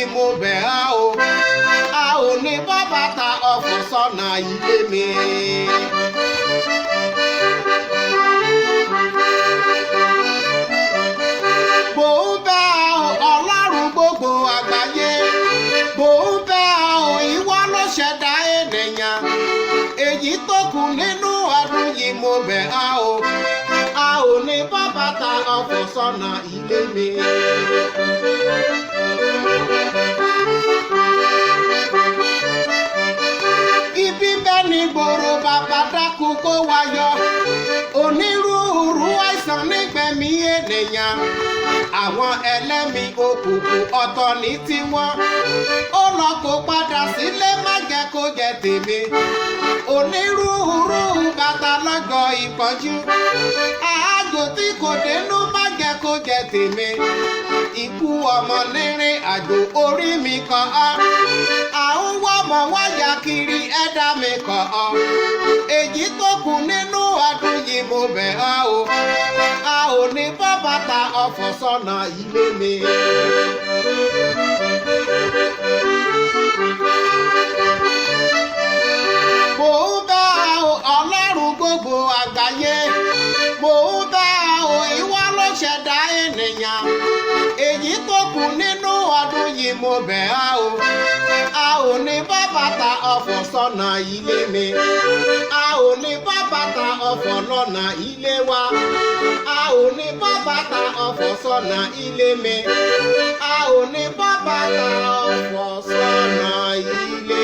yìí mo bẹ̀ á o a ò ní bá bàtà ọ̀fọ̀ sọ́nà ilé mi. Mò ń bẹ̀ ọ́ Ọlọ́run gbogbo àgbáyé, mò ń bẹ̀ ọ́ ìwọ ló ṣẹ̀dá ènìyàn, èyí tó kù nínú ọdún yìí mo bẹ̀ á o a ò ní bá bàtà ọ̀fọ̀ sọ́nà ilé mi. Ibi bẹ́ẹ̀ ni gbòòrò bàbá dákú kó wá yọ, onírúurú àìsàn nígbẹ̀mí ènìyàn, àwọn ẹlẹ́mìí òkùnkùn ọ̀tọ̀ ní tiwọn, ó lọ kó padà sílé má jẹ́ kó jẹ tèmi, onírúurú bàtà lọ́jọ́ ìpọ́njú, àágò tí kò dénú má jẹ́ kó jẹ tèmi, ikú ọmọ nírìn àjò orí mi kàn án, àwọn wọ́mọ wáyà kiri ẹ̀dá mi kàn án, èyí tó kù nínú ọdún yìí mo bẹ̀ ọ́ o a ò ní bá bàtà ọ̀fọ̀ sọ́nà ilé mi. Mò ń bẹ̀ ọ́ Ọlọ́run gbogbo àgbáyé, mò ń bẹ̀ ọ́ ìwọ ló ṣẹ̀dá ènìyàn, èyí tó kù nínú ọdún yìí mo bẹ̀ ọ́ o a ò ní bá bàtà ọ̀fọ̀ sọ́nà ilé mi, a ò ní bá bàtà ọ̀fọ̀ lọ́nà ilé wa, a ò ní bá bàtà ọ̀fọ̀ sọ́nà ilé mi, a ò ní bá bàtà ọ̀fọ̀ sọ́nà ilé.